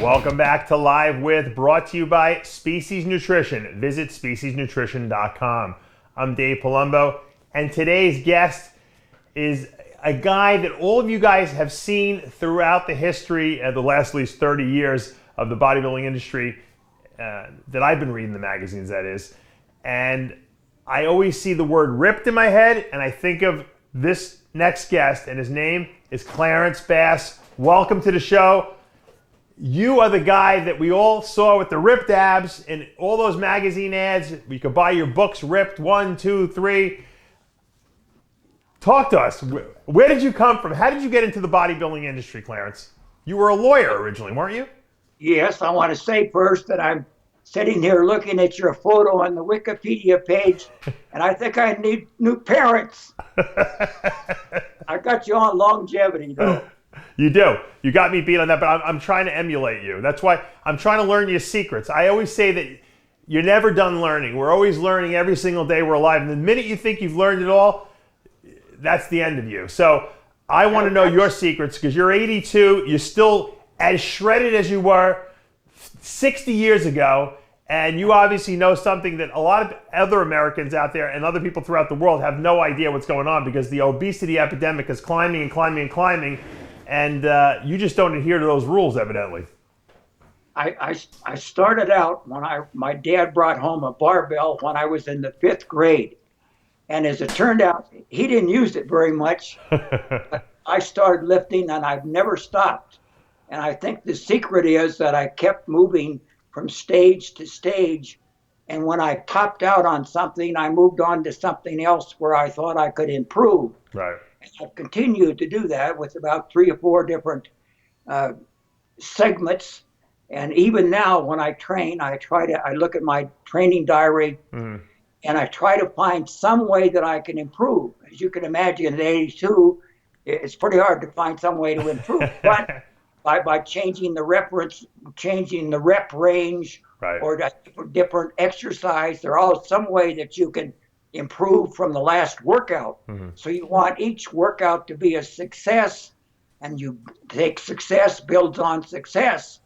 Welcome back to Live With, brought to you by Species Nutrition. Visit speciesnutrition.com. I'm Dave Palumbo, and today's guest is a guy that all of you guys have seen throughout the history of the last at least 30 years of the bodybuilding industry that I've been reading the magazines, that is. And I always see the word ripped in my head, and I think of this next guest, and his name is Clarence Bass. Welcome to the show. You are the guy that we all saw with the ripped abs in all those magazine ads. You could buy your books ripped, 1, 2, 3. Talk to us. Where did you come from? How did you get into the bodybuilding industry, Clarence? You were a lawyer originally, weren't you? Yes, I want to say first that I'm sitting here looking at your photo on the Wikipedia page, and I think I need new parents. I got you on longevity, though. You do. You got me beat on that, but I'm trying to emulate you. That's why I'm trying to learn your secrets. I always say that you're never done learning. We're always learning every single day we're alive. And the minute you think you've learned it all, that's the end of you. So I want to know your secrets, because you're 82. You're still as shredded as you were 60 years ago. And you obviously know something that a lot of other Americans out there and other people throughout the world have no idea what's going on, because the obesity epidemic is climbing and climbing and climbing. And you just don't adhere to those rules, evidently. I started out when my dad brought home a barbell when I was in the 5th grade. And as it turned out, he didn't use it very much. I started lifting and I've never stopped. And I think the secret is that I kept moving from stage to stage. And when I topped out on something, I moved on to something else where I thought I could improve. Right. And I've continued to do that with about 3 or 4 different segments. And even now, when I train, I look at my training diary, and I try to find some way that I can improve. As you can imagine, at 82, it's pretty hard to find some way to improve. But by changing the reference, changing the rep range, right, or different exercise, there's always some way that you can improve from the last workout. So you want each workout to be a success, and you take success builds on success.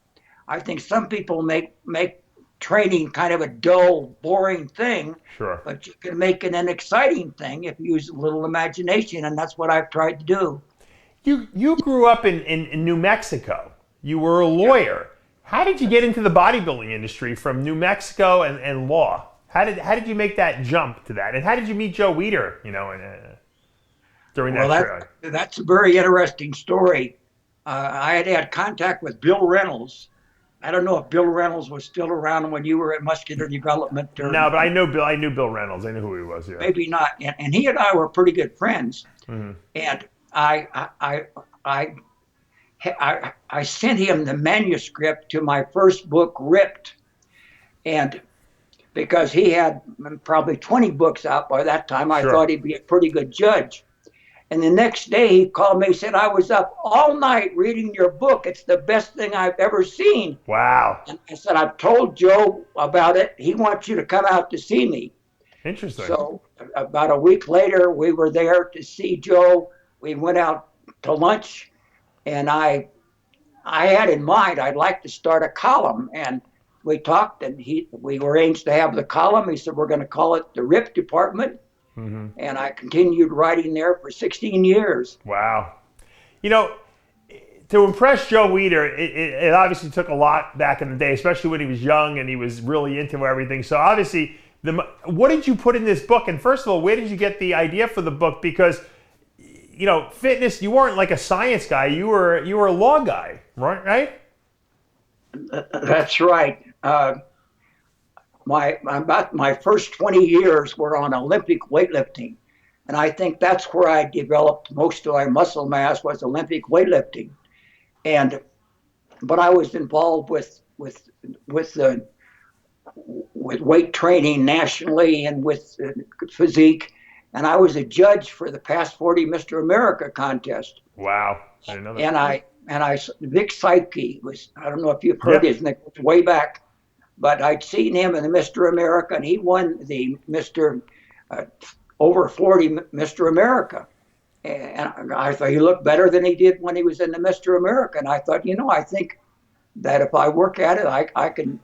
I think some people make training kind of a dull, boring thing. Sure. But you can make it an exciting thing if you use a little imagination, and that's what I've tried to do. You grew up in New Mexico. You were a lawyer. How did you get into the bodybuilding industry from New Mexico and law? How did you make that jump to that? And how did you meet Joe Weider, during that period? That's a very interesting story. I had contact with Bill Reynolds. I don't know if Bill Reynolds was still around when you were at Muscular Development. No, but I knew Bill Reynolds. I knew who he was. Yeah. Maybe not. And he and I were pretty good friends. And I sent him the manuscript to my first book, Ripped, and because he had probably 20 books out by that time, I thought he'd be a pretty good judge. And the next day he called me, he said, I was up all night reading your book. It's the best thing I've ever seen. Wow. And I said, I've told Joe about it. He wants you to come out to see me. Interesting. So about a week later, we were there to see Joe. We went out to lunch, and I had in mind I'd like to start a column. And we talked, and we arranged to have the column. He said, we're going to call it the Rip Department. And I continued writing there for 16 years. Wow. To impress Joe Weider, it obviously took a lot back in the day, especially when he was young and he was really into everything. So obviously, what did you put in this book? And first of all, where did you get the idea for the book? Because, fitness, you weren't like a science guy. You were a law guy, right? That's right. My first 20 years were on Olympic weightlifting, and I think that's where I developed most of my muscle mass, was Olympic weightlifting. But I was involved with weight training nationally and with physique, and I was a judge for the Past 40 Mr. America contest. Wow, I didn't know that. And Vic Psyche was, I don't know if you've heard his name, way back. But I'd seen him in the Mr. America, and he won the over 40 Mr. America. And I thought he looked better than he did when he was in the Mr. America. And I thought, I think that if I work at it, I can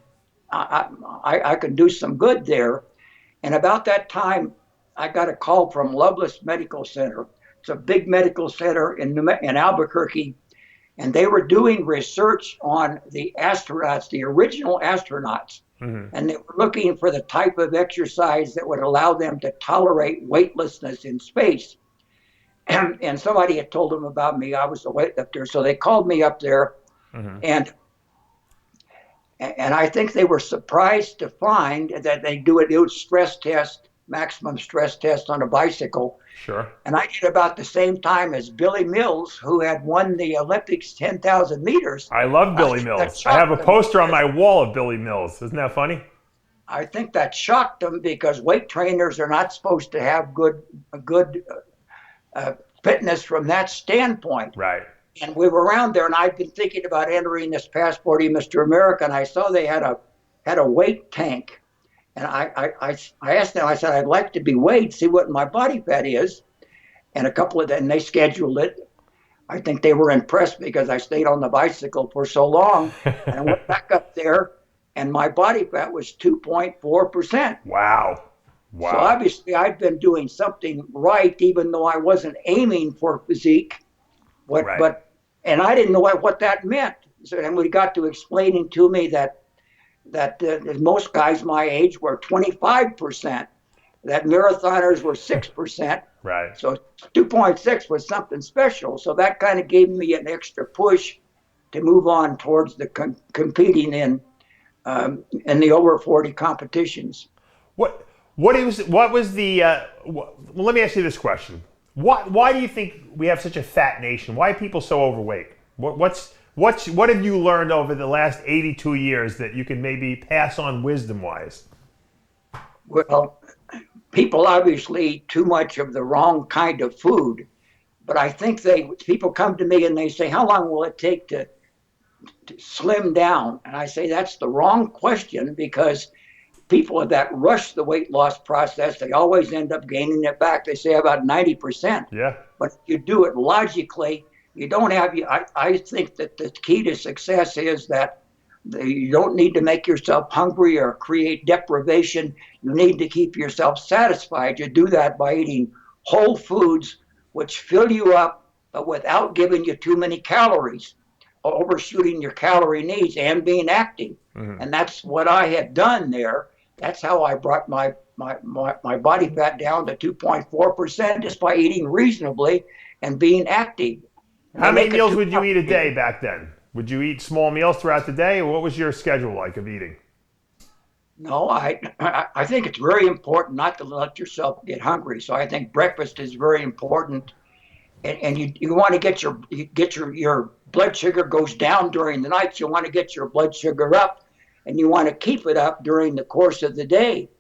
do some good there. And about that time, I got a call from Loveless Medical Center. It's a big medical center in Albuquerque, and they were doing research on the astronauts, the original astronauts, and they were looking for the type of exercise that would allow them to tolerate weightlessness in space. And somebody had told them about me. I was the weightlifter, so they called me up there, and I think they were surprised to find that they do a stress test, maximum stress test on a bicycle. Sure. And I did about the same time as Billy Mills, who had won the Olympics 10,000 meters. I love Billy Mills. I have a poster on my wall of Billy Mills. Isn't that funny? I think that shocked them because weight trainers are not supposed to have good fitness from that standpoint. Right. And we were around there, and I'd been thinking about entering this Passporting Mr. America, and I saw they had a weight tank. And I asked them, I said, I'd like to be weighed, see what my body fat is. And and they scheduled it. I think they were impressed because I stayed on the bicycle for so long. And I went back up there, and my body fat was 2.4%. Wow. So obviously I'd been doing something right, even though I wasn't aiming for physique. And I didn't know what that meant. So, and we got to explaining to me that most guys my age were 25%, that marathoners were 6%. Right. So 2.6 was something special. So that kind of gave me an extra push to move on towards the competing in the over 40 competitions. What was the? Well, let me ask you this question. Why do you think we have such a fat nation? Why are people so overweight? What have you learned over the last 82 years that you can maybe pass on wisdom-wise? Well, people obviously eat too much of the wrong kind of food, but I think people come to me and they say, how long will it take to slim down? And I say, that's the wrong question, because people that rush the weight loss process, they always end up gaining it back. They say about 90%. Yeah. But if you do it logically, you don't have, I think that the key to success is that you don't need to make yourself hungry or create deprivation. You need to keep yourself satisfied. You do that by eating whole foods, which fill you up, but without giving you too many calories, overshooting your calorie needs, and being active. And that's what I had done there. That's how I brought my body fat down to 2.4% just by eating reasonably and being active. How many meals would you eat a day back then? Would you eat small meals throughout the day, or what was your schedule like of eating? No, I think it's very important not to let yourself get hungry. So I think breakfast is very important, and you want to get your blood sugar goes down during the night. So you want to get your blood sugar up, and you want to keep it up during the course of the day.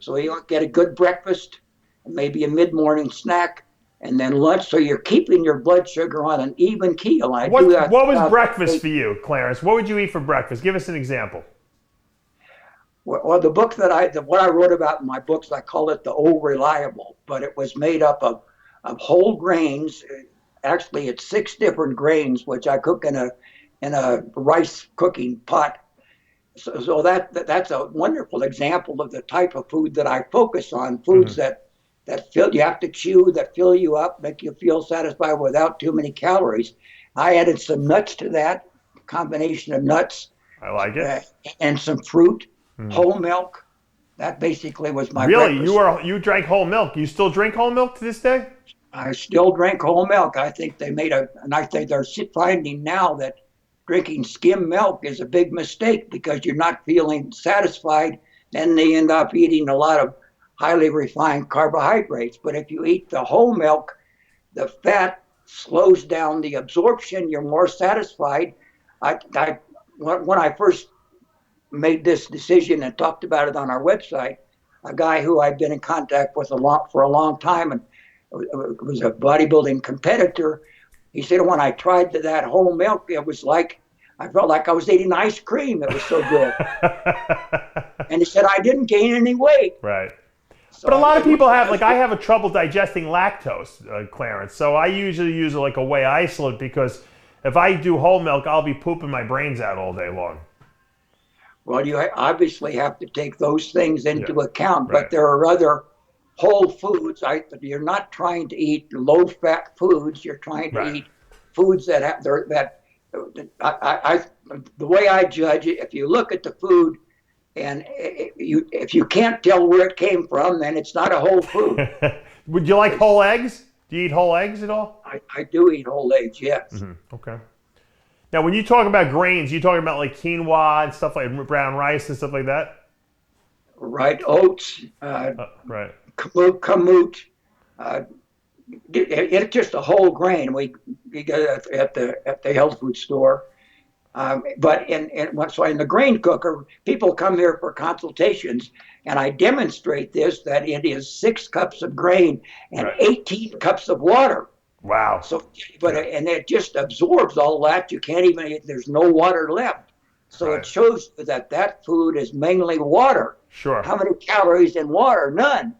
So you get a good breakfast, maybe a mid-morning snack, and then lunch. So you're keeping your blood sugar on an even keel. What was breakfast for you, Clarence? What would you eat for breakfast? Give us an example. Well, the book what I wrote about in my books, I call it the Old Reliable, but it was made up of whole grains. Actually, it's 6 different grains, which I cook in a rice cooking pot. So that's a wonderful example of the type of food that I focus on. Foods that fill you have to chew, that fill you up, make you feel satisfied without too many calories. I added some nuts to that, combination of nuts. I like it. And some fruit, whole milk. That basically was my breakfast. Really? You drank whole milk. You still drink whole milk to this day? I still drink whole milk. I think and I think they're finding now that drinking skim milk is a big mistake because you're not feeling satisfied. Then they end up eating a lot of highly refined carbohydrates. But if you eat the whole milk, the fat slows down the absorption. You're more satisfied. When I first made this decision and talked about it on our website, a guy who I've been in contact with for a long time and was a bodybuilding competitor, he said when I tried that whole milk, it was like I felt like I was eating ice cream. It was so good. And he said I didn't gain any weight. Right. So but a lot of people have, I have a trouble digesting lactose, Clarence. So I usually use like a whey isolate because If I do whole milk, I'll be pooping my brains out all day long. Well, you obviously have to take those things into account, right. but there are other whole foods. You're not trying to eat low-fat foods. You're trying to eat foods that have the way I judge it, if you look at the food and if you can't tell where it came from, then it's not a whole food. Would you like whole eggs? Do you eat whole eggs at all? I do eat whole eggs, yes. Mm-hmm. Okay. Now, when you talk about grains, you talking about like quinoa and stuff like brown rice and stuff like that? Right, oats, right. kamut. It's just a whole grain. We get it at the health food store. But in the grain cooker, people come here for consultations, and I demonstrate this, that it is 6 cups of grain and 18 cups of water. Wow. So, and it just absorbs all that. You can't even, there's no water left. So it shows that food is mainly water. Sure. How many calories in water? None.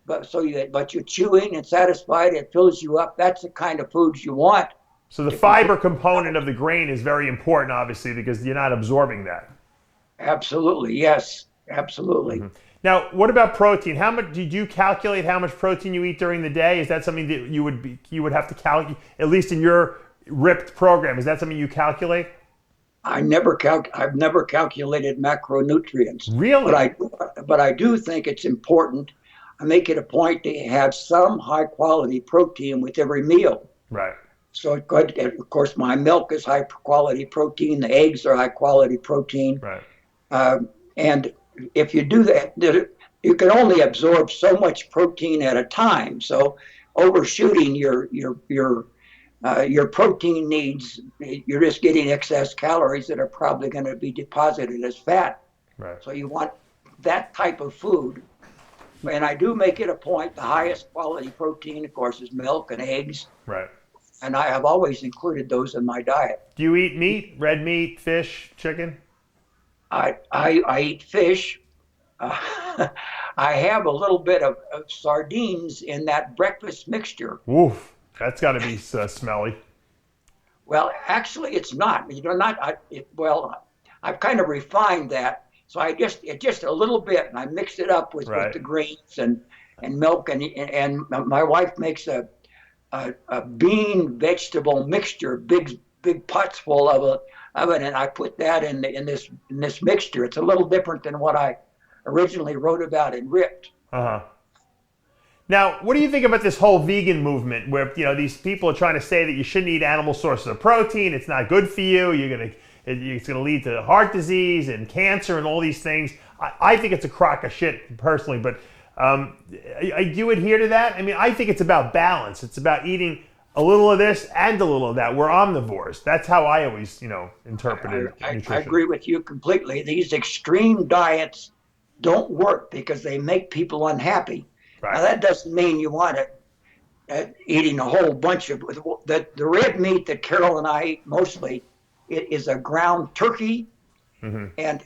But you're chewing and satisfied. It fills you up. That's the kind of foods you want. So the fiber component of the grain is very important, obviously, because you're not absorbing that. Absolutely, yes, absolutely. Mm-hmm. Now, what about protein? How much did you calculate how much protein you eat during the day? Is that something that you would have to calculate, at least in your ripped program? Is that something you calculate? I've never calculated macronutrients. Really? But I do think it's important. I make it a point to have some high quality protein with every meal. Right. So of course, my milk is high quality protein. The eggs are high quality protein. Right. And if you do that, you can only absorb so much protein at a time. So overshooting your protein needs, you're just getting excess calories that are probably going to be deposited as fat. Right. So you want that type of food. And I do make it a point, the highest quality protein, of course, is milk and eggs. Right. And I have always included those in my diet. Do you eat meat, red meat, fish, chicken? I eat fish. I have a little bit of sardines in that breakfast mixture. Oof, that's got to be smelly. Well, actually, it's not. I've kind of refined that. So just a little bit, and I mix it up with the grains and milk, and my wife makes a bean vegetable mixture, big pots full of it, and I put that in this mixture. It's a little different than what I originally wrote about in Ripped. Uh-huh. Now, what do you think about this whole vegan movement, where these people are trying to say that you shouldn't eat animal sources of protein? It's not good for you. It's going to lead to heart disease and cancer and all these things. I think it's a crock of shit personally, but do you adhere to that? I mean, I think it's about balance. It's about eating a little of this and a little of that. We're omnivores. That's how I always, interpreted nutrition. I agree with you completely. These extreme diets don't work because they make people unhappy. Right. Now, that doesn't mean you want to eating a whole bunch of the red meat that Carol and I eat mostly. It is a ground turkey, and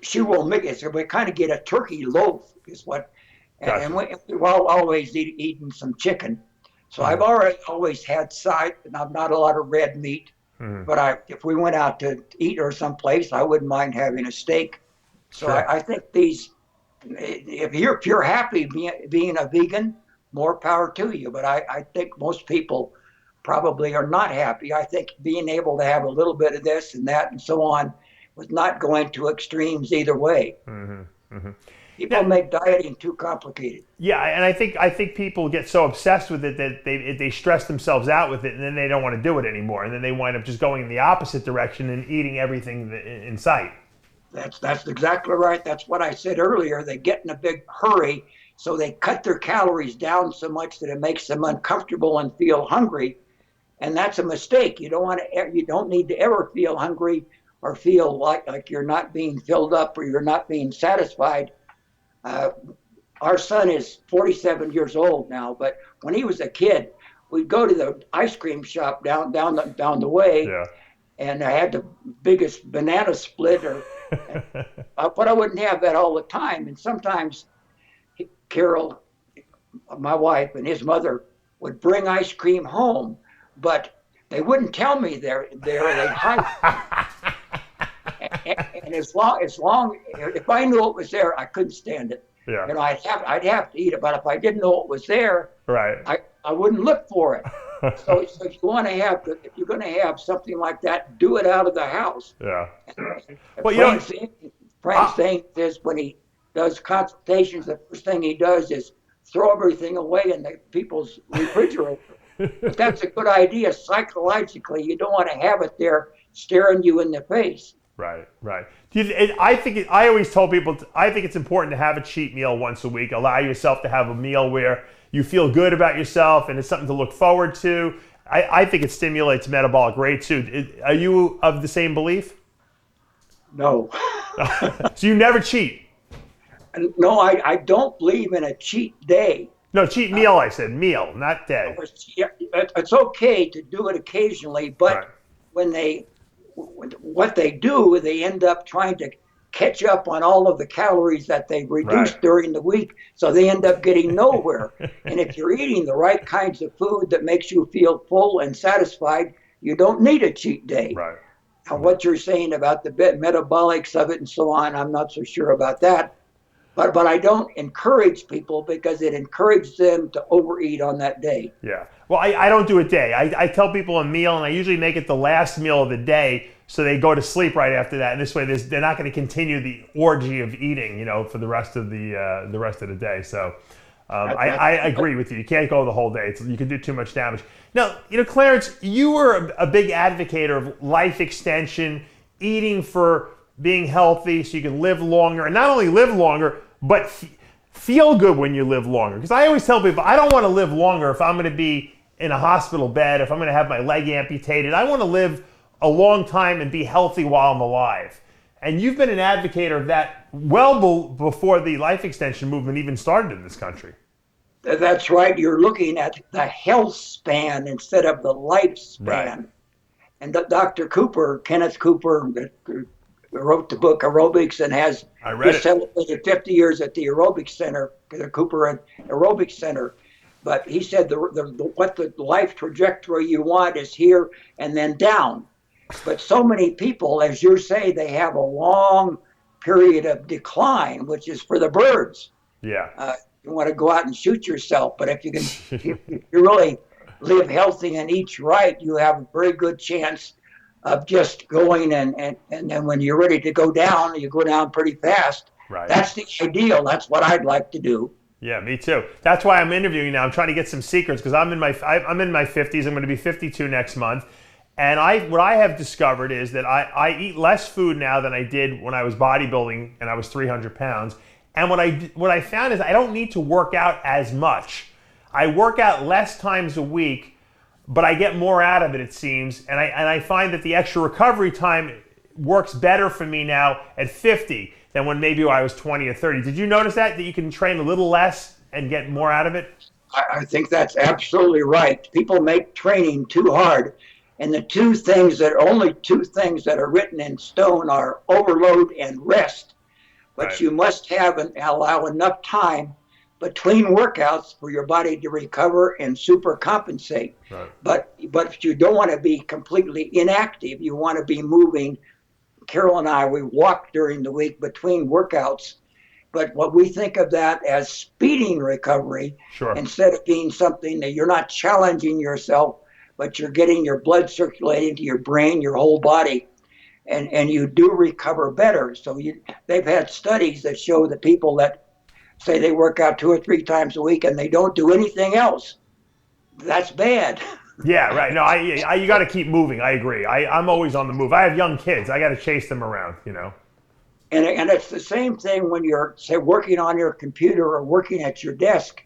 she will make it. So we kind of get a turkey loaf, is what, gotcha. And we're always eating some chicken. So I've always had side, not a lot of red meat, but if we went out to eat or someplace, I wouldn't mind having a steak. So sure. I think if you're happy being a vegan, more power to you. But I think most people probably are not happy. I think being able to have a little bit of this and that and so on was not going to extremes either way. People make dieting too complicated. Yeah, and I think people get so obsessed with it that they stress themselves out with it, and then they don't want to do it anymore, and then they wind up just going in the opposite direction and eating everything in sight. That's exactly right. That's what I said earlier. They get in a big hurry, so they cut their calories down so much that it makes them uncomfortable and feel hungry. And that's a mistake. You don't need to ever feel hungry or feel like you're not being filled up or you're not being satisfied. Our son is 47 years old now, but when he was a kid, we'd go to the ice cream shop down the way, and I had the biggest banana split, but I wouldn't have that all the time. And sometimes Carol, my wife, and his mother would bring ice cream home. But They wouldn't tell me they're there. They'd hide. And as long if I knew it was there, I couldn't stand it. Yeah. You know, I'd have to eat it, but if I didn't know it was there, Right. I wouldn't look for it. So if you want to have, if you're going to have something like that, do it out of the house. Yeah. Well, Frank Zane says when he does consultations, the first thing he does is throw everything away in the people's refrigerator. But that's a good idea psychologically. You don't want to have it there staring you in the face. Right, right. I always tell people, I think it's important to have a cheat meal once a week. Allow yourself to have a meal where you feel good about yourself and it's something to look forward to. I think it stimulates metabolic rate too. Are you of the same belief? No. So you never cheat? No, I don't believe in a cheat day. No, cheat meal, I said. Meal, not day. It's okay to do it occasionally, but right. What they do, they end up trying to catch up on all of the calories that they reduced right. during the week, so they end up getting nowhere. And if you're eating the right kinds of food that makes you feel full and satisfied, you don't need a cheat day. Right. Now, what you're saying about the metabolics of it and so on, I'm not so sure about that. But I don't encourage people because it encourages them to overeat on that day. Yeah. Well, I don't do a day. I tell people a meal, and I usually make it the last meal of the day so they go to sleep right after that. And this way, they're not going to continue the orgy of eating, for the rest of the day. So I agree with you. You can't go the whole day. You can do too much damage. Now, Clarence, you were a big advocate of life extension, eating for being healthy so you can live longer, and not only live longer, but feel good when you live longer. Because I always tell people, I don't want to live longer if I'm going to be in a hospital bed, if I'm going to have my leg amputated. I want to live a long time and be healthy while I'm alive. And you've been an advocate of that well before the life extension movement even started in this country. That's right. You're looking at the health span instead of the lifespan. Right. And Dr. Cooper, Kenneth Cooper, wrote the book Aerobics and has just celebrated 50 years at the Aerobics Center, the Cooper Aerobics Center. But he said what the life trajectory you want is here and then down. But so many people, as you say, they have a long period of decline, which is for the birds. Yeah. You want to go out and shoot yourself, but if you can, if you really live healthy and eat right, you have a very good chance of just going and then when you're ready to go down, you go down pretty fast. Right. That's the ideal. That's what I'd like to do. Yeah, me too. That's why I'm interviewing you now. I'm trying to get some secrets because I'm in my 50s. I'm going to be 52 next month. And what I have discovered is that I eat less food now than I did when I was bodybuilding and I was 300 pounds. And what I found is I don't need to work out as much. I work out less times a week, but I get more out of it, it seems. And I find that the extra recovery time works better for me now at 50 than when maybe I was 20 or 30. Did you notice that you can train a little less and get more out of it? I think that's absolutely right. People make training too hard. And the only two things that are written in stone are overload and rest. But right. You must have and allow enough time between workouts for your body to recover and super compensate. Right. But if you don't want to be completely inactive, you want to be moving. Carol and I, we walk during the week between workouts. But what we think of that as speeding recovery, sure. Instead of being something that you're not challenging yourself, but you're getting your blood circulating to your brain, your whole body, and you do recover better. So they've had studies that show that people that say they work out 2 or 3 times a week and they don't do anything else, that's bad. Yeah, right. No, you got to keep moving. I agree. I'm always on the move. I have young kids. I got to chase them around, And it's the same thing when you're, say, working on your computer or working at your desk.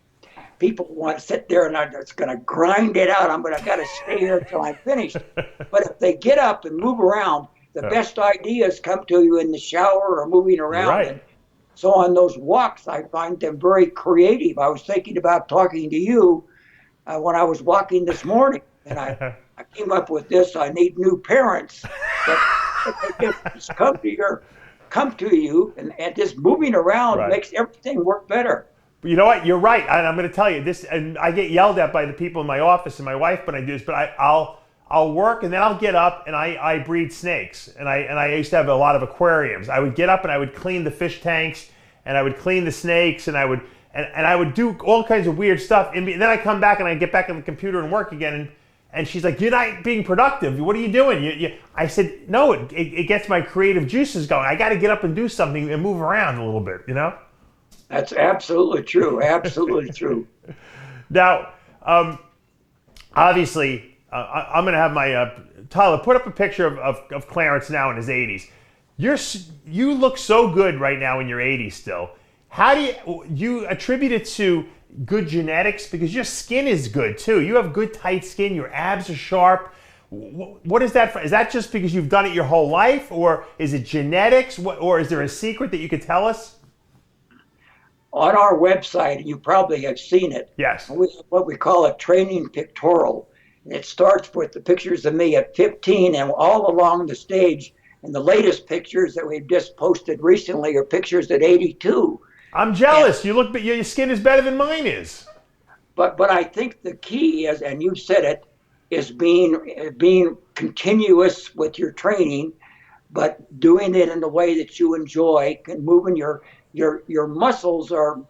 People want to sit there and I'm just going to grind it out. I got to stay here until I'm finished. But if they get up and move around, the best ideas come to you in the shower or moving around. Right. And so on those walks, I find them very creative. I was thinking about talking to you when I was walking this morning, and I came up with this. I need new parents that just come to you, and just moving around makes everything work better. You know what? You're right, and I'm going to tell you this. And I get yelled at by the people in my office and my wife when I do this, but I'll work and then I'll get up and I breed snakes. And I used to have a lot of aquariums. I would get up and I would clean the fish tanks and I would clean the snakes and I would do all kinds of weird stuff. And then I come back and I get back on the computer and work again. And she's like, "You're not being productive. What are you doing?" I said, "No, it gets my creative juices going. I got to get up and do something and move around a little bit, you know?" That's absolutely true. Absolutely true. Now, obviously, I'm going to have my Tyler put up a picture of Clarence now in his 80s. You look so good right now in your 80s still. How do you attribute it to good genetics? Because your skin is good too. You have good tight skin. Your abs are sharp. What is that for? Is that just because you've done it your whole life, or is it genetics? Or is there a secret that you could tell us? On our website, you probably have seen it. Yes. We have what we call a training pictorial. It starts with the pictures of me at 15 and all along the stage. And the latest pictures that we've just posted recently are pictures at 82. I'm jealous. Your skin is better than mine is. But I think the key is, and you said it, is being continuous with your training, but doing it in the way that you enjoy, and moving your muscles are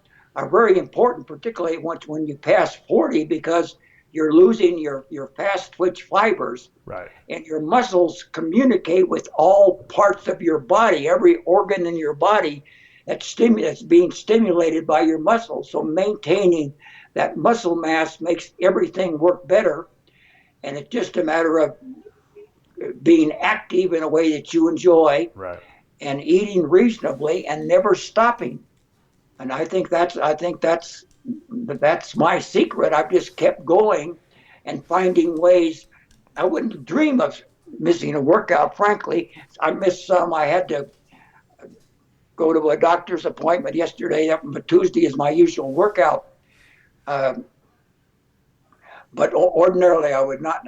very important, particularly when you pass 40, because you're losing your fast twitch fibers. Right. And your muscles communicate with all parts of your body, every organ in your body that's being stimulated by your muscles. So maintaining that muscle mass makes everything work better. And it's just a matter of being active in a way that you enjoy. Right. And eating reasonably and never stopping. And I think that's my secret. I've just kept going and finding ways. I wouldn't dream of missing a workout, frankly. I missed some. I had to go to a doctor's appointment yesterday, but Tuesday is my usual workout. But ordinarily, I would not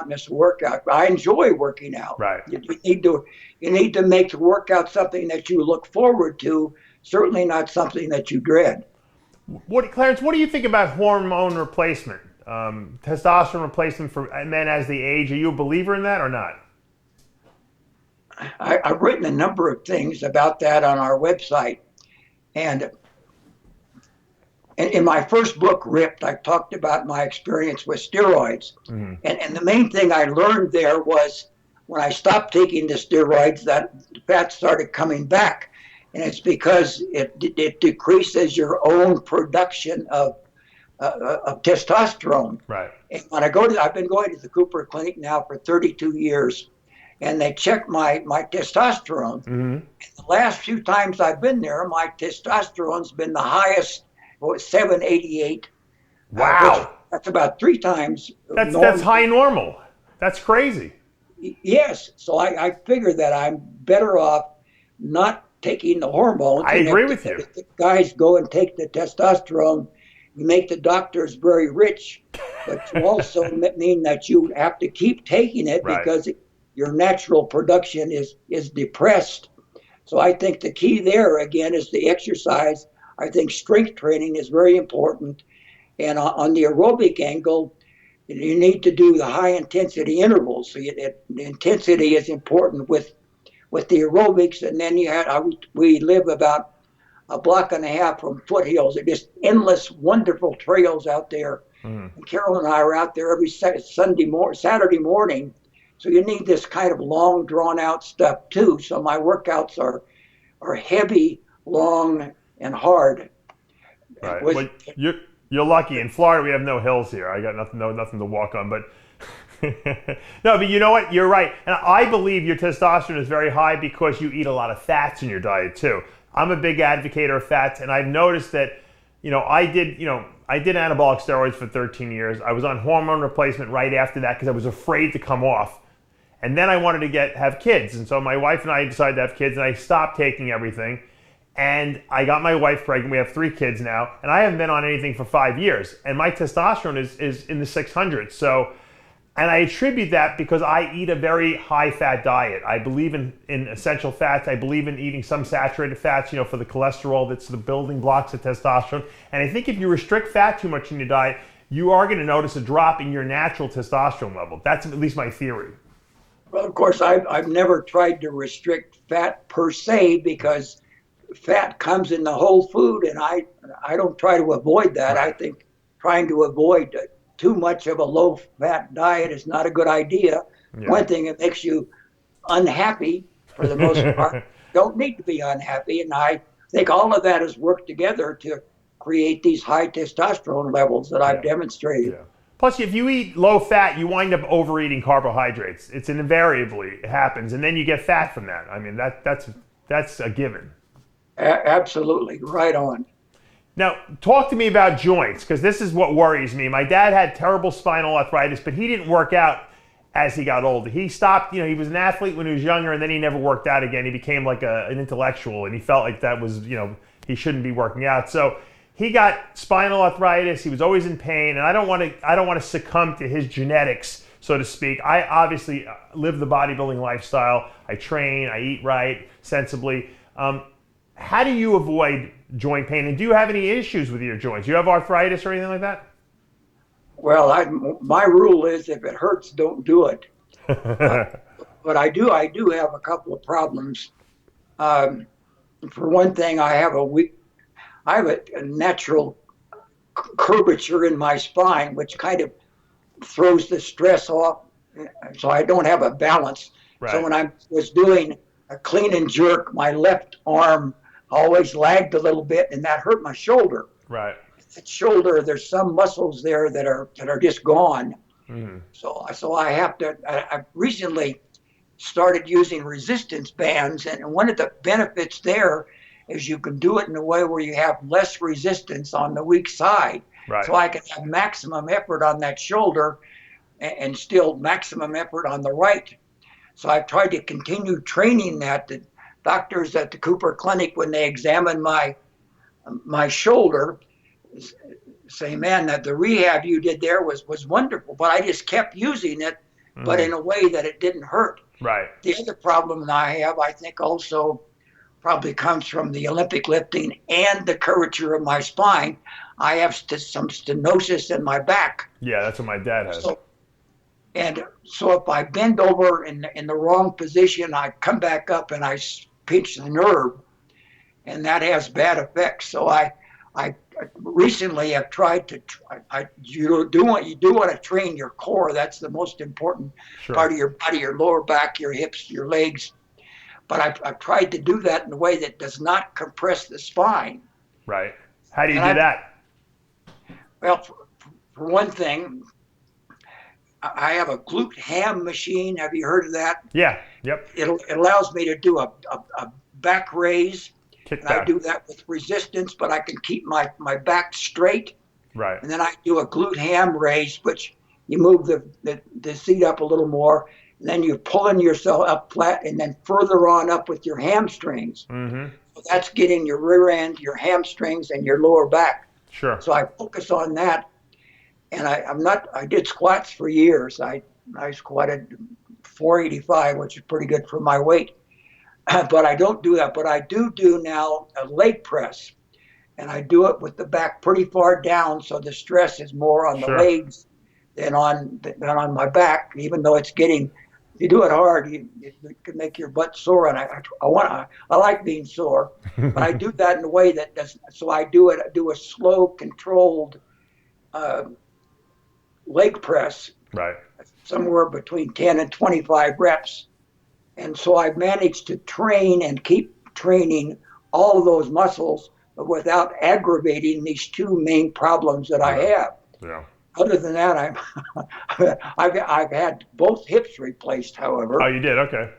miss a workout. I enjoy working out. Right. You need to make the workout something that you look forward to. Certainly not something that you dread. Clarence, what do you think about hormone replacement, testosterone replacement for men as they age? Are you a believer in that or not? I've written a number of things about that on our website, and in my first book, Ripped, I talked about my experience with steroids. Mm-hmm. And the main thing I learned there was when I stopped taking the steroids, that fat started coming back. And it's because it decreases your own production of testosterone. Right. And when I've been going to the Cooper Clinic now for 32 years, and they check my testosterone. Mm-hmm. The last few times I've been there, my testosterone's been the highest. 788. Wow. That's about 3 times. That's high normal. That's crazy. Yes. So I figure that I'm better off not taking the hormones. I agree with you. If the guys go and take the testosterone, you make the doctors very rich, but you also mean that you have to keep taking it. Right. Because your natural production is depressed. So I think the key there, again, is the exercise. I think strength training is very important. And on the aerobic angle, you need to do the high intensity intervals. So the intensity is important with the aerobics. And then we live about a block and a half from foothills. They're just endless, wonderful trails out there. Mm. And Carol and I are out there every Saturday morning. So you need this kind of long, drawn out stuff too. So my workouts are heavy, long, and hard. Right. Well, you're lucky. In Florida, we have no hills here. I got nothing to walk on. But no, but you know what? You're right. And I believe your testosterone is very high because you eat a lot of fats in your diet too. I'm a big advocate of fats, and I've noticed that. I did anabolic steroids for 13 years. I was on hormone replacement right after that because I was afraid to come off. And then I wanted to have kids, and so my wife and I decided to have kids, and I stopped taking everything. And I got my wife pregnant. We have 3 kids now, and I haven't been on anything for 5 years. And my testosterone is in the 600s. So, and I attribute that because I eat a very high-fat diet. I believe in essential fats. I believe in eating some saturated fats, for the cholesterol that's the building blocks of testosterone. And I think if you restrict fat too much in your diet, you are going to notice a drop in your natural testosterone level. That's at least my theory. Well, of course, I've never tried to restrict fat per se, because fat comes in the whole food, and I don't try to avoid that. Right. I think trying to avoid too much of a low-fat diet is not a good idea. Yeah. One thing, it makes you unhappy for the most part. Don't need to be unhappy, and I think all of that has worked together to create these high testosterone levels that I've demonstrated. Yeah. Plus, if you eat low fat, you wind up overeating carbohydrates. It's invariably it happens, and then you get fat from that. I mean, that's a given. Absolutely, right on. Now, talk to me about joints, because this is what worries me. My dad had terrible spinal arthritis, but he didn't work out as he got older. He stopped, he was an athlete when he was younger, and then he never worked out again. He became like an intellectual, and he felt like that was, he shouldn't be working out. So he got spinal arthritis. He was always in pain, and I don't want to succumb to his genetics, so to speak. I obviously live the bodybuilding lifestyle. I train, I eat right, sensibly. How do you avoid joint pain, and do you have any issues with your joints? Do you have arthritis or anything like that? Well, my rule is if it hurts, don't do it. But I do have a couple of problems. For one thing, I have a natural curvature in my spine, which kind of throws the stress off, so I don't have a balance. Right. So when I was doing a clean and jerk, my left arm always lagged a little bit, and that hurt my shoulder. Right. That shoulder, there's some muscles there that are just gone. Mm-hmm. So I have to. I recently started using resistance bands, and one of the benefits there is you can do it in a way where you have less resistance on the weak side. Right. So I can have maximum effort on that shoulder and still maximum effort on the right. So I've tried to continue training that. The doctors at the Cooper Clinic, when they examine my shoulder, say, man, that the rehab you did there was wonderful, but I just kept using it, but in a way that it didn't hurt. Right. The other problem that I have, I think also probably comes from the Olympic lifting and the curvature of my spine. I have some stenosis in my back. Yeah, that's what my dad has. So if I bend over in the wrong position, I come back up and I pinch the nerve, and that has bad effects. So I recently have tried to. You do want to train your core. That's the most important part of your body: your lower back, your hips, your legs. But I've tried to do that in a way that does not compress the spine. Right. How do you do that? Well, for one thing, I have a glute ham machine. Have you heard of that? Yeah. Yep. It allows me to do a back raise. Kick I do that with resistance, but I can keep my back straight. Right. And then I do a glute ham raise, which you move the seat up a little more, and then you're pulling yourself up flat, and then further on up with your hamstrings. Mm-hmm. So that's getting your rear end, your hamstrings, and your lower back. Sure. So I focus on that, and I did squats for years. I squatted 485, which is pretty good for my weight. But I don't do that. But I do now a leg press, and I do it with the back pretty far down, so the stress is more on the legs than on my back. Even though it's getting, if you do it hard, you can make your butt sore. And I like being sore, but I do that in a way that doesn't. So I do a slow, controlled leg press, right, somewhere between 10 and 25 reps. And so I've managed to train and keep training all of those muscles, but without aggravating these two main problems that I have. Yeah. Other than that, I've had both hips replaced, however. Oh, you did? Okay.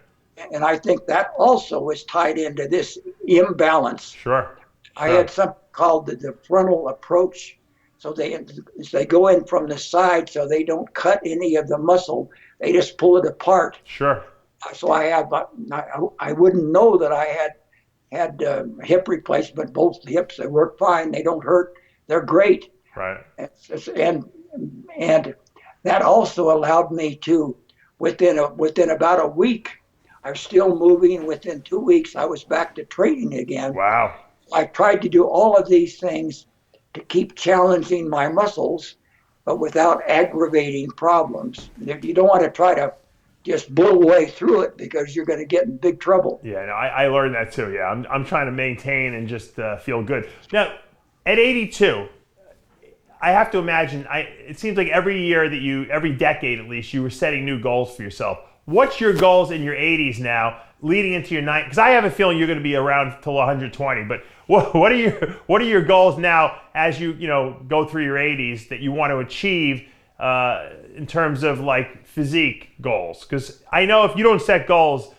And I think that also is tied into this imbalance. Sure. I had something called the frontal approach. So they go in from the side, so they don't cut any of the muscle. They just pull it apart. Sure. So I wouldn't know that I had hip replacement. Both hips, they work fine. They don't hurt. They're great. Right. And that also allowed me to, within about a week, I was still moving. Within 2 weeks, I was back to training again. Wow. I tried to do all of these things to keep challenging my muscles, but without aggravating problems. You don't want to try to just bull away through it because you're going to get in big trouble. Yeah, no, I learned that too. Yeah, I'm trying to maintain and just feel good. Now, at 82, I have to imagine, it seems like every decade at least, you were setting new goals for yourself. What's your goals in your 80s now, leading into your 90s? Because I have a feeling you're going to be around till 120. But what are your goals now as you go through your 80s that you want to achieve in terms of like physique goals? Because I know if you don't set goals,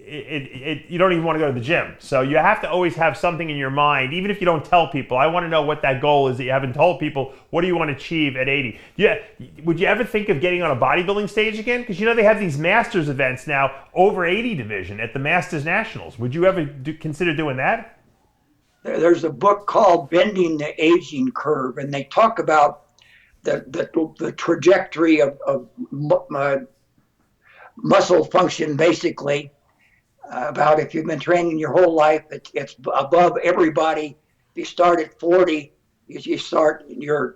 you don't even want to go to the gym. So you have to always have something in your mind, even if you don't tell people. I want to know what that goal is that you haven't told people. What do you want to achieve at 80? Yeah, would you ever think of getting on a bodybuilding stage again? Because they have these Masters events now, over 80 division at the Masters Nationals. Would you ever consider doing that? There's a book called Bending the Aging Curve, and they talk about the trajectory of muscle function, basically. About if you've been training your whole life, it's above everybody. If you start at 40, you're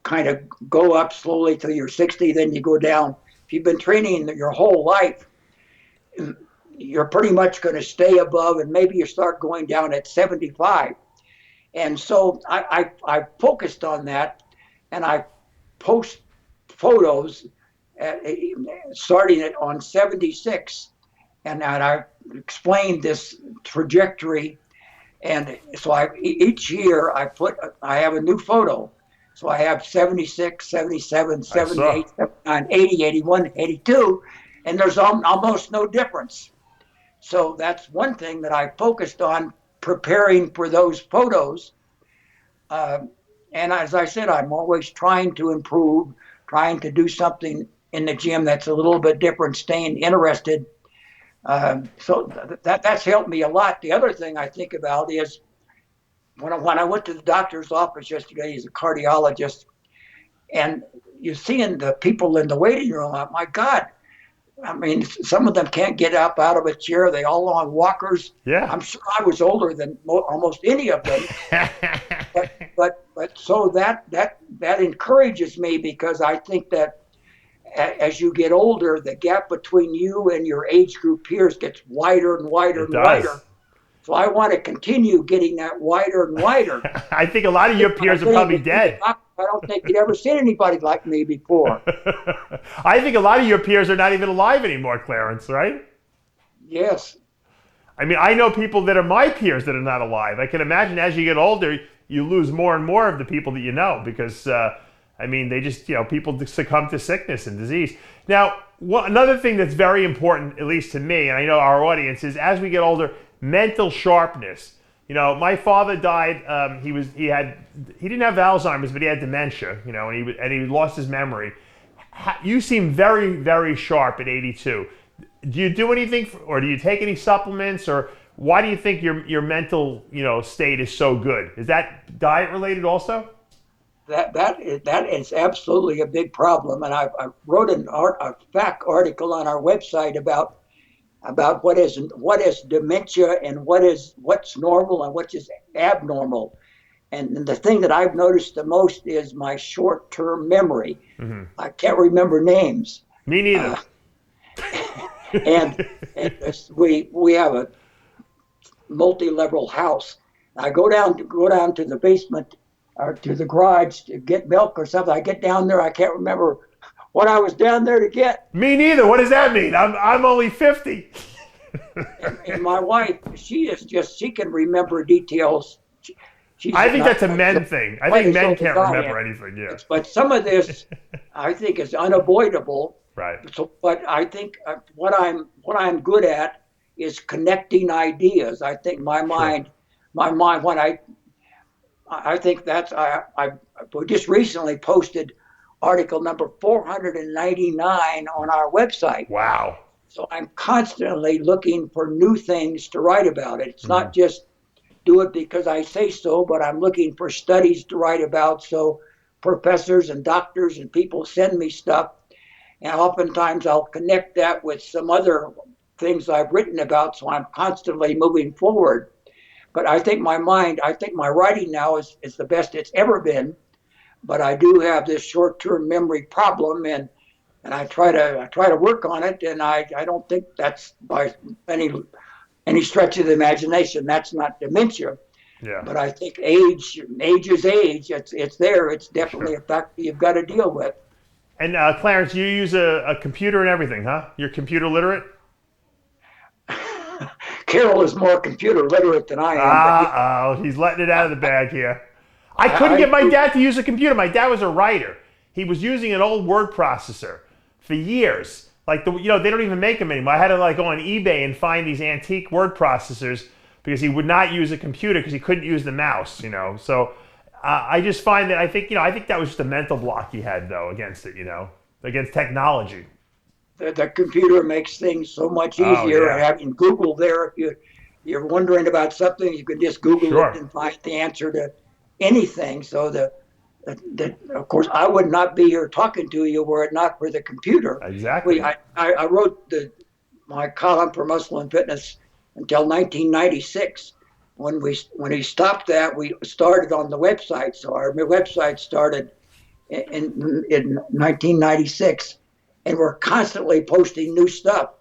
kind of go up slowly till you're 60, then you go down. If you've been training your whole life, you're pretty much going to stay above, and maybe you start going down at 75. And so I focused on that, and I post photos starting it on 76. And I explained this trajectory, and so each year I have a new photo. So I have 76, 77, 78, 79, 80, 81, 82, and there's almost no difference. So that's one thing that I focused on, preparing for those photos. And as I said, I'm always trying to improve, trying to do something in the gym that's a little bit different, staying interested. So that's helped me a lot. The other thing I think about is when I went to the doctor's office yesterday, he's a cardiologist, and you're seeing the people in the waiting room. My God, I mean, some of them can't get up out of a chair. They all on walkers. Yeah, I'm sure I was older than almost any of them. but so that encourages me, because I think that as you get older, the gap between you and your age group peers gets wider and wider and wider. So I want to continue getting that wider and wider. I think a lot of your peers are probably dead. I don't think you'd ever seen anybody like me before. I think a lot of your peers are not even alive anymore, Clarence, right? Yes. I mean, I know people that are my peers that are not alive. I can imagine as you get older, you lose more and more of the people that you know, because they just, people succumb to sickness and disease. Now, another thing that's very important, at least to me, and I know our audience, is as we get older, mental sharpness. My father died. He didn't have Alzheimer's, but he had dementia. And he lost his memory. You seem very, very sharp at 82. Do you do anything, or do you take any supplements, or why do you think your mental state is so good? Is that diet related also? That is absolutely a big problem, and I wrote a fact article on our website about what is dementia and what's normal and what's just abnormal. And the thing that I've noticed the most is my short-term memory. Mm-hmm. I can't remember names. Me neither. And we have a multi-level house. I go down to the basement or to the garage to get milk or something. I get down there, I can't remember what I was down there to get. Me neither. What does that mean? I'm only 50. and my wife, she can remember details. I think that's a men thing. I think men can't remember anything. Yeah. But some of this, I think, is unavoidable. Right. So, but I think what I'm good at is connecting ideas. I think my mind, when I think that's I just recently posted article number 499 on our website. Wow. So I'm constantly looking for new things to write about it. It's not just do it because I say so, but I'm looking for studies to write about. So professors and doctors and people send me stuff, and oftentimes I'll connect that with some other things I've written about. So I'm constantly moving forward. But I think my writing now is the best it's ever been. but I do have this short-term memory problem, and I try to work on it, and I don't think that's by any stretch of the imagination. That's not dementia. Yeah. But I think age is age. It's there. It's definitely a factor you've got to deal with. And Clarence, you use a computer and everything, huh? You're computer literate? Carol is more computer literate than I am. He's letting it out of the bag here. I couldn't get my dad to use a computer. My dad was a writer. He was using an old word processor for years. Like, they don't even make them anymore. I had to go on eBay and find these antique word processors because he would not use a computer because he couldn't use the mouse, So I just find that I think that was just a mental block he had, though, against it, against technology. The computer makes things so much easier. Having Google there, if you're wondering about something, you can just Google it and find the answer to anything. So of course, I would not be here talking to you were it not for the computer. Exactly. I wrote my column for Muscle and Fitness until 1996. When he stopped that, we started on the website. So our website started in 1996, and we're constantly posting new stuff.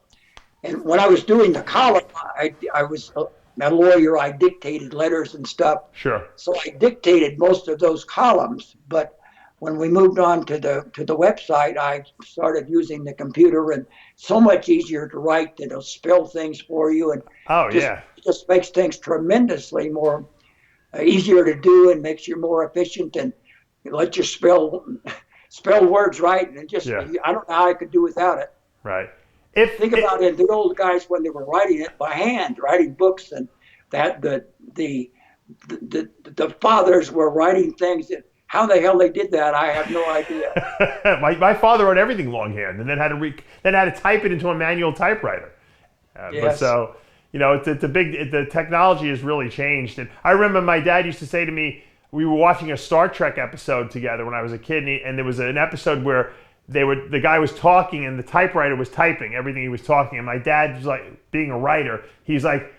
And when I was doing the column, I was a lawyer. I dictated letters and stuff. Sure. So I dictated most of those columns. But when we moved on to the website, I started using the computer, and so much easier to write that it'll spell things for you, and it just makes things tremendously more easier to do, and makes you more efficient, and let you spell words right, and just I don't know how I could do without it. Right. Think about it, the old guys when they were writing it by hand, writing books, and that the fathers were writing things that. How the hell they did that, I have no idea. my father wrote everything longhand, and then had to type it into a manual typewriter. Yes. But so, the technology has really changed. And I remember my dad used to say to me, we were watching a Star Trek episode together when I was a kid, and there was an episode where the guy was talking and the typewriter was typing everything he was talking, and my dad was like, being a writer, he's like,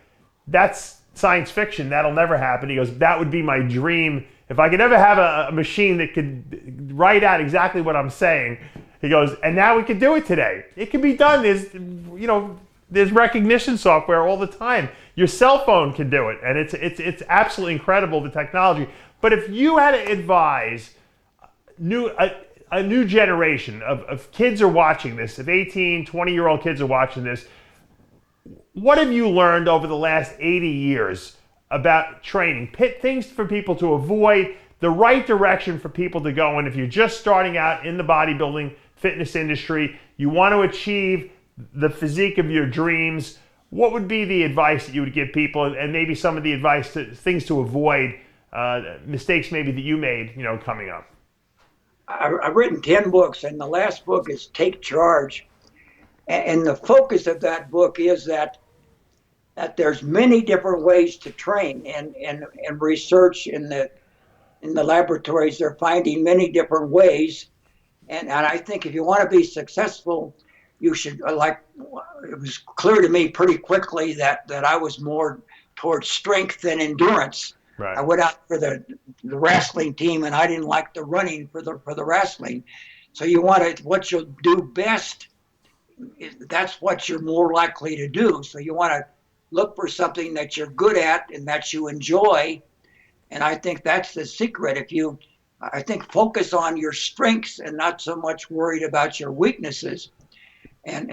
that's science fiction, that'll never happen. He goes, that would be my dream. If I could ever have a machine that could write out exactly what I'm saying, he goes, and now we can do it today. It can be done. There's recognition software all the time. Your cell phone can do it, and it's absolutely incredible, the technology. But if you had to advise a new generation of kids are watching this, if 18, 20-year-old kids are watching this, what have you learned over the last 80 years about training? Things for people to avoid, the right direction for people to go in. If you're just starting out in the bodybuilding fitness industry, you want to achieve the physique of your dreams, what would be the advice that you would give people, and maybe some of the advice things to avoid, mistakes maybe that you made, coming up? I've written 10 books, and the last book is Take Charge. And the focus of that book is that there's many different ways to train, and research in the laboratories, they're finding many different ways. And I think if you want to be successful, you should, it was clear to me pretty quickly that I was more towards strength than endurance. Right. I went out for the wrestling team, and I didn't like the running for the wrestling. So what you'll do best, that's what you're more likely to do. So you want to look for something that you're good at and that you enjoy. And I think that's the secret. I think focus on your strengths and not so much worried about your weaknesses. And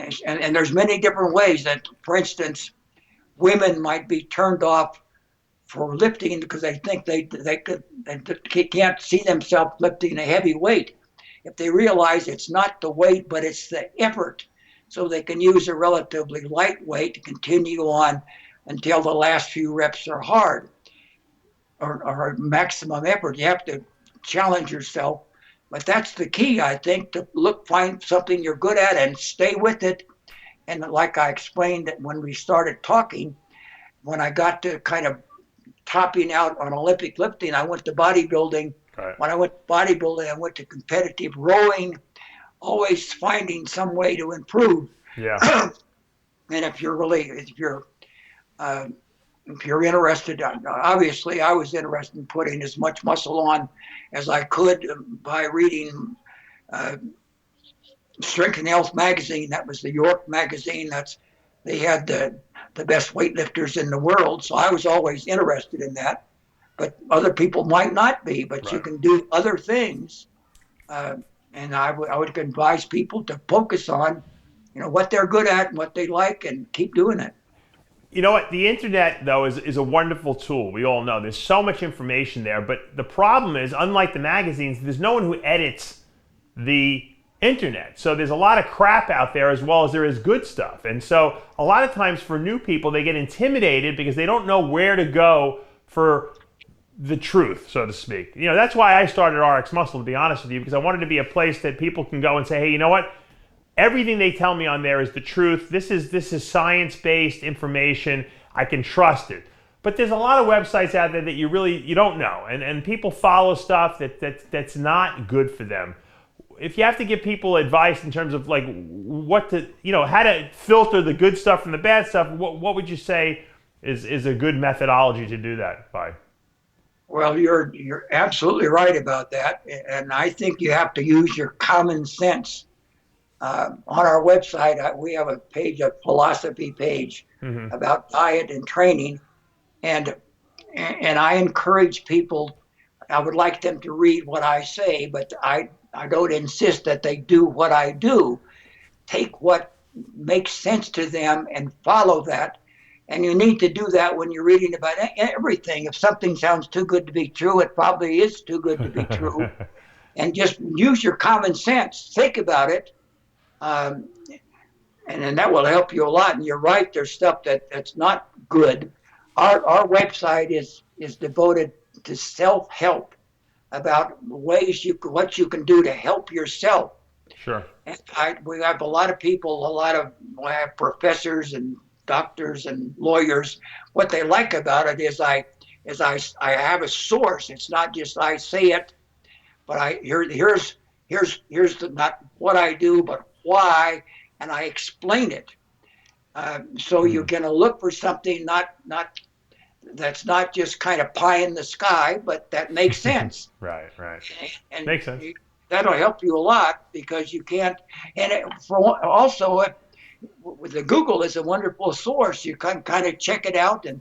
there's many different ways that, for instance, women might be turned off for lifting because they think they can't see themselves lifting a heavy weight. If they realize it's not the weight, but it's the effort, so they can use a relatively light weight to continue on until the last few reps are hard or maximum effort. You have to challenge yourself. But that's the key, I think, to find something you're good at and stay with it. And like I explained that when we started talking, when I got to kind of topping out on Olympic lifting, I went to bodybuilding. Right. When I went to bodybuilding, I went to competitive rowing, always finding some way to improve. Yeah. And if you're if you're interested, obviously I was interested in putting as much muscle on as I could by reading Strength and Health magazine. That was the York magazine. They had the best weightlifters in the world. So I was always interested in that. But other people might not be, but Right. you can do other things. And I would advise people to focus on, what they're good at and what they like, and keep doing it. You know what? The internet, though, is a wonderful tool. We all know there's so much information there. But the problem is, unlike the magazines, there's no one who edits the internet. So there's a lot of crap out there as well as there is good stuff. And so a lot of times for new people, they get intimidated because they don't know where to go for the truth, so to speak. That's why I started RXMuscle, to be honest with you, because I wanted to be a place that people can go and say, hey, you know what? Everything they tell me on there is the truth. This is science-based information. I can trust it. But there's a lot of websites out there that you don't know, and people follow stuff that's not good for them. If you have to give people advice in terms of like what to, how to filter the good stuff from the bad stuff, what would you say is a good methodology to do that by? Well, you're absolutely right about that, and I think you have to use your common sense. On our website, we have a philosophy page about diet and training, and I encourage people. I would like them to read what I say, but I don't insist that they do what I do. Take what makes sense to them and follow that. And you need to do that when you're reading about everything. If something sounds too good to be true, it probably is too good to be true. And just use your common sense. Think about it. And then that will help you a lot. And you're right, there's stuff that's not good. Our website is devoted to self-help, about ways what you can do to help yourself. Sure. And we have a lot of people, we have professors and doctors and lawyers. What they like about it is I have a source. It's not just I say it, but here's not what I do, but why, and I explain it. So you're going to look for something not that's not just kind of pie in the sky, but that makes sense. Right. And makes sense. That'll help you a lot, because you can't. And with the Google is a wonderful source. You can kind of check it out and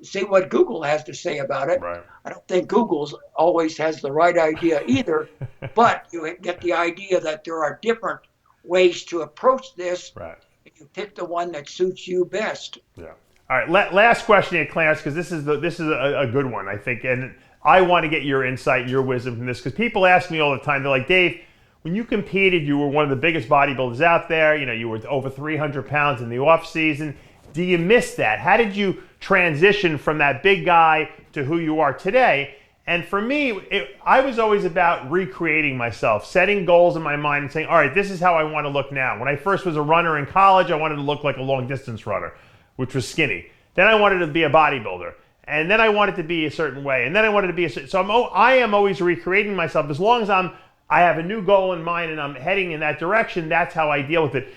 see what Google has to say about it. Right. I don't think Google's always has the right idea either, but you get the idea that there are different ways to approach this. Right. And you pick the one that suits you best. Yeah. All right. Last question here, Clarence, because this is a good one, I think, and I want to get your insight, your wisdom from this, because people ask me all the time. They're like, Dave, when you competed, you were one of the biggest bodybuilders out there. You were over 300 pounds in the off season. Do you miss that? How did you transition from that big guy to who you are today? And for me, I was always about recreating myself, setting goals in my mind and saying, all right, this is how I want to look now. When I first was a runner in college, I wanted to look like a long distance runner, which was skinny. Then I wanted to be a bodybuilder. And then I wanted to be a certain way. And then I wanted to be I am always recreating myself. As long as I have a new goal in mind and I'm heading in that direction, that's how I deal with it.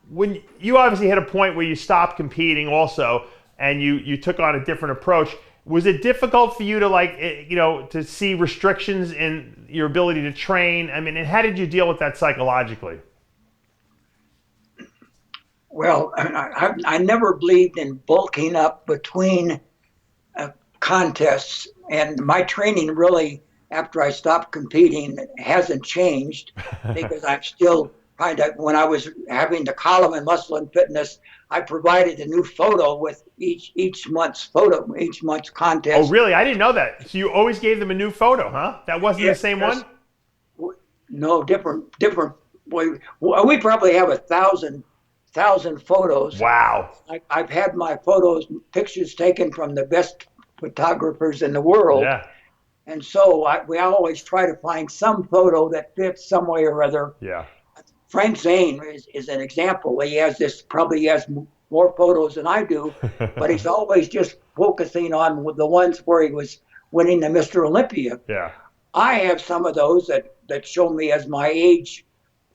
When you obviously hit a point where you stopped competing also, and you took on a different approach, was it difficult for you to to see restrictions in your ability to train? I mean, and how did you deal with that psychologically? Well, I never believed in bulking up between contests, and my training really, after I stopped competing, hasn't changed, because I'm still when I was having the column in Muscle and Fitness, I provided a new photo with each month's contest. Oh, really? I didn't know that. So you always gave them a new photo, huh? That wasn't the same one? No, different. We probably have 1,000 photos. Wow. I've had my pictures taken from the best photographers in the world. Yeah. And so we always try to find some photo that fits some way or other. Yeah. Frank Zane is an example. He has more photos than I do, but he's always just focusing on the ones where he was winning the Mr. Olympia. Yeah. I have some of those that show me as my age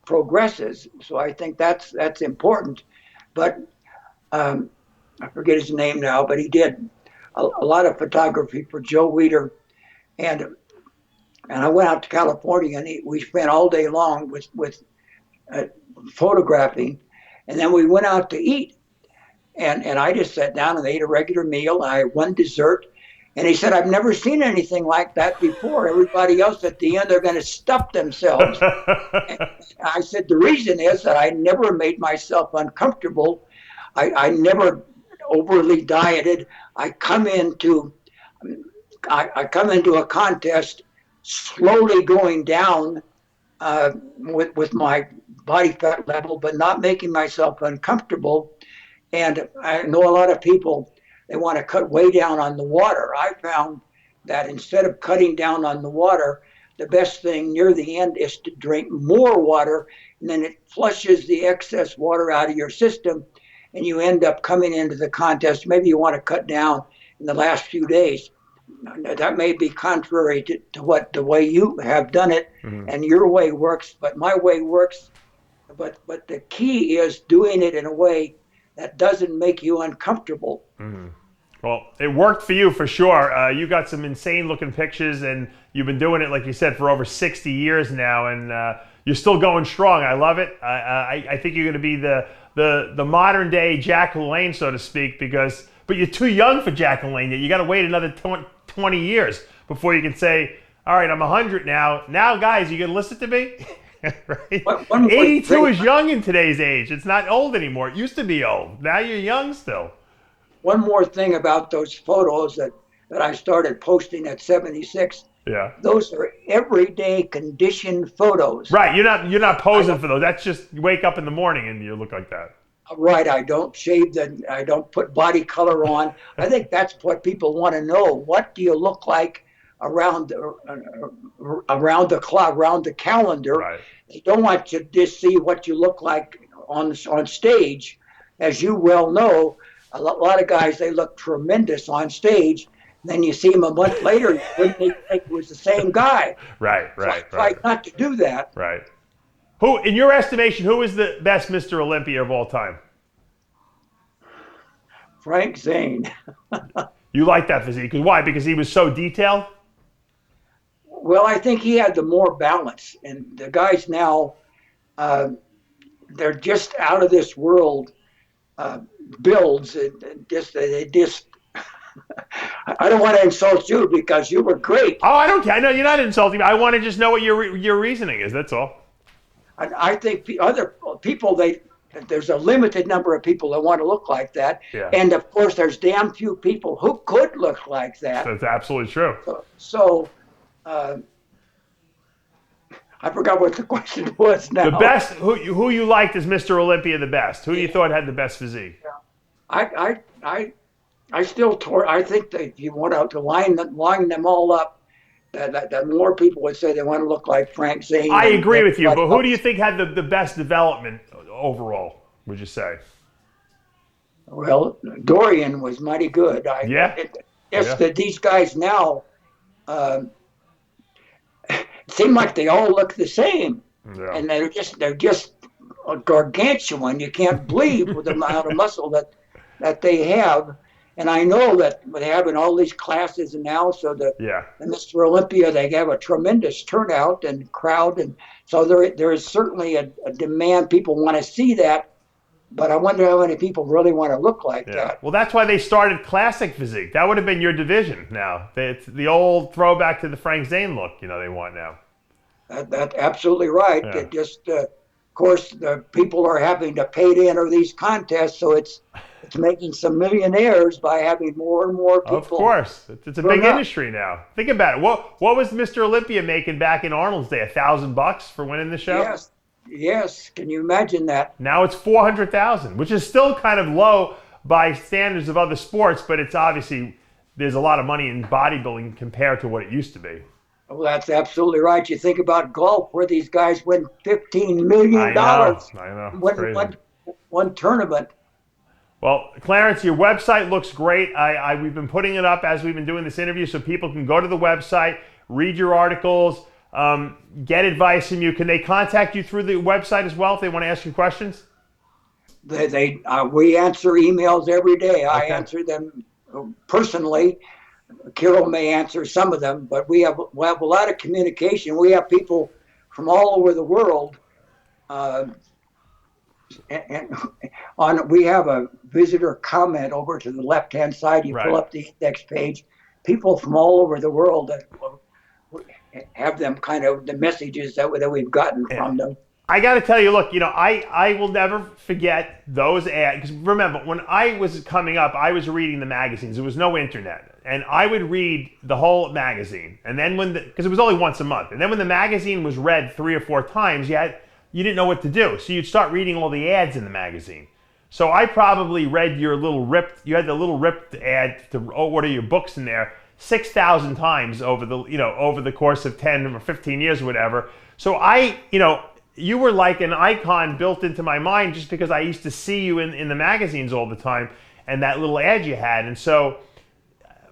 progresses. So I think that's important. But I forget his name now, but he did a lot of photography for Joe Weider, and I went out to California, and we spent all day long with photographing, and then we went out to eat, and I just sat down and ate a regular meal. I had one dessert, and he said, "I've never seen anything like that before. Everybody else at the end, they're going to stuff themselves." And I said, "The reason is that I never made myself uncomfortable. I never overly dieted. I come into a contest slowly going down with my body fat level, but not making myself uncomfortable. And I know a lot of people, they want to cut way down on the water. I found that instead of cutting down on the water, the best thing near the end is to drink more water, and then it flushes the excess water out of your system, and you end up coming into the contest. Maybe you want to cut down in the last few days. That may be contrary to what the way you have done it, and your way works, but my way works. But the key is doing it in a way that doesn't make you uncomfortable. Well, it worked for you for sure. You got some insane looking pictures, and you've been doing it, like you said, for over 60 years now, and you're still going strong. I love it. I think you're going to be the modern day Jack LaLanne, so to speak, but you're too young for Jack LaLanne yet. You got to wait another 20 years before you can say, all right, I'm 100 now. Now, guys, you can listen to me? Right? 82 is young in today's age. It's not old anymore. It used to be old. Now you're young still. One more thing about those photos that I started posting at 76. Yeah. Those are everyday conditioned photos. Right. You're not posing for those. That's just you wake up in the morning and you look like that. Right. I don't shave I don't put body color on. I think that's what people want to know. What do you look like around the clock, around the calendar? Right. They don't want you to just see what you look like on stage. As you well know, a lot of guys, they look tremendous on stage. Then you see them a month later, you wouldn't think it was the same guy. Right. So I try not to do that. Right. Who, in your estimation, who is the best Mr. Olympia of all time? Frank Zane. You like that physique. Why? Because he was so detailed? Well, I think he had the more balance. And the guys now, they're just out of this world builds. They just I don't want to insult you because you were great. Oh, I don't care. No, you're not insulting me. I want to just know what your reasoning is. That's all. I think other people, there's a limited number of people that want to look like that. Yeah. And, of course, there's damn few people who could look like that. That's absolutely true. So I forgot what the question was now. The best, who you liked as Mr. Olympia the best? Who you thought had the best physique? I think that if you want to line them all up, that more people would say they want to look like Frank Zane. I agree with you, but who do you think had the best development overall, would you say? Well, Dorian was mighty good. That these guys now seem like they all look the same. Yeah. And they're just gargantuan. You can't believe with the amount of muscle that they have. And I know that they have in all these classes and now, so the Mr. Olympia, they have a tremendous turnout and crowd, and so there is certainly a demand. People want to see that, but I wonder how many people really want to look like that. Well, that's why they started classic physique. That would have been your division. Now it's the old throwback to the Frank Zane look. They want now. That's absolutely right. Yeah. It just, of course, the people are having to pay to enter these contests, so it's making some millionaires by having more and more people. Of course. It's a big industry now. Think about it. What was Mr. Olympia making back in Arnold's day? $1,000 for winning the show? Yes. Can you imagine that? Now it's $400,000, which is still kind of low by standards of other sports, but it's obviously, there's a lot of money in bodybuilding compared to what it used to be. Well, that's absolutely right. You think about golf, where these guys win $15 million. I know. One tournament. Well, Clarence, your website looks great. We've been putting it up as we've been doing this interview, so people can go to the website, read your articles, get advice from you. Can they contact you through the website as well if they want to ask you questions? We answer emails every day. I answer them personally. Carol may answer some of them, but we have a lot of communication. We have people from all over the world, we have a visitor comment over to the left-hand side. You pull up the index page. People from all over the world that have them kind of the messages that we've gotten from them. I got to tell you, look, I will never forget those ads. Because remember, when I was coming up, I was reading the magazines. There was no internet. And I would read the whole magazine. And then because it was only once a month. And then when the magazine was read 3 or 4 times, you didn't know what to do. So you'd start reading all the ads in the magazine. So I probably read you had the little ripped ad to order your books in there 6,000 times over the course of 10 or 15 years or whatever. So you were like an icon built into my mind just because I used to see you in the magazines all the time and that little ad you had. And so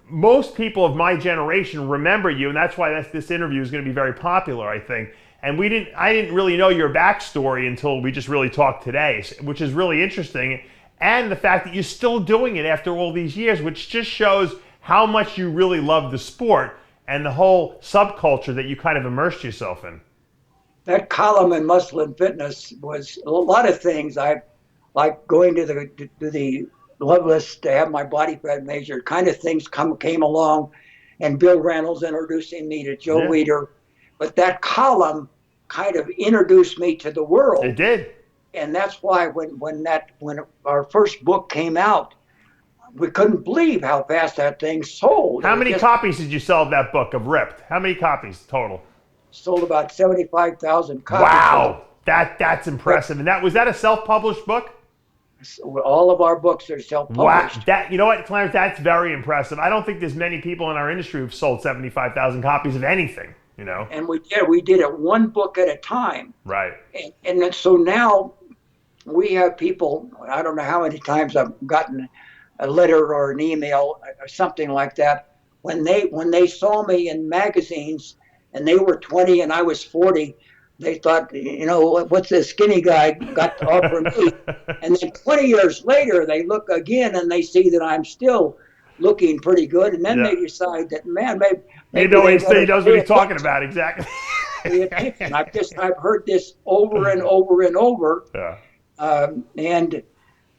most people of my generation remember you, and that's why this interview is going to be very popular, I think. And I didn't really know your backstory until we just really talked today, which is really interesting. And the fact that you're still doing it after all these years, which just shows how much you really love the sport and the whole subculture that you kind of immersed yourself in. That column in Muscle and Fitness was a lot of things. I like going to the Loveless to have my body fat measured. Kind of things came along, and Bill Reynolds introducing me to Joe Weider. But that column kind of introduced me to the world. It did. And that's why when our first book came out, we couldn't believe how fast that thing sold. How many copies did you sell of that book of Ripped? How many copies total? Sold about 75,000 copies. Wow, that's impressive. And was that a self-published book? All of our books are self-published. Wow, you know what, Clarence? That's very impressive. I don't think there's many people in our industry who've sold 75,000 copies of anything. And we did it one book at a time. Right. And so now we have people. I don't know how many times I've gotten a letter or an email or something like that when they saw me in magazines and they were 20 and I was 40. They thought, what's this skinny guy got to offer me? And then 20 years later, they look again and they see that I'm still looking pretty good. And then they decide that, man, maybe he knows what he's talking about, exactly. I've heard this over and over and over. Yeah. And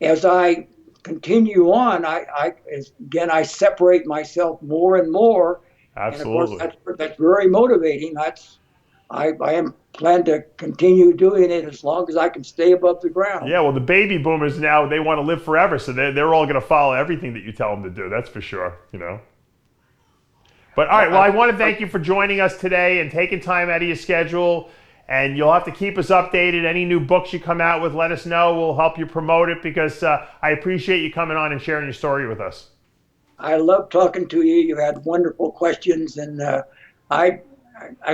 as I continue on, I separate myself more and more. Absolutely. And of course, that's very motivating. I plan to continue doing it as long as I can stay above the ground. Yeah, well, the baby boomers now, they want to live forever, so they're all going to follow everything that you tell them to do. That's for sure, But all right, well, I want to thank you for joining us today and taking time out of your schedule. And you'll have to keep us updated. Any new books you come out with, let us know. We'll help you promote it because I appreciate you coming on and sharing your story with us. I love talking to you. You had wonderful questions, and I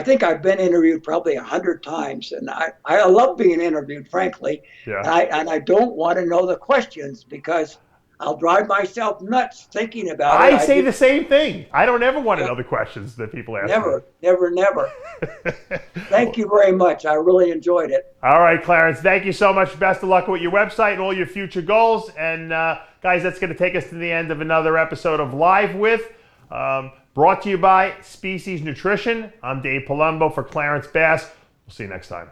think I've been interviewed probably 100 times, and I love being interviewed, frankly. Yeah. And I don't want to know the questions because I'll drive myself nuts thinking about it. I say the same thing. I don't ever want to know the questions that people ask me. Never. Thank you very much. I really enjoyed it. All right, Clarence. Thank you so much. Best of luck with your website and all your future goals. And guys, that's going to take us to the end of another episode of Live With. Brought to you by Species Nutrition. I'm Dave Palumbo for Clarence Bass. We'll see you next time.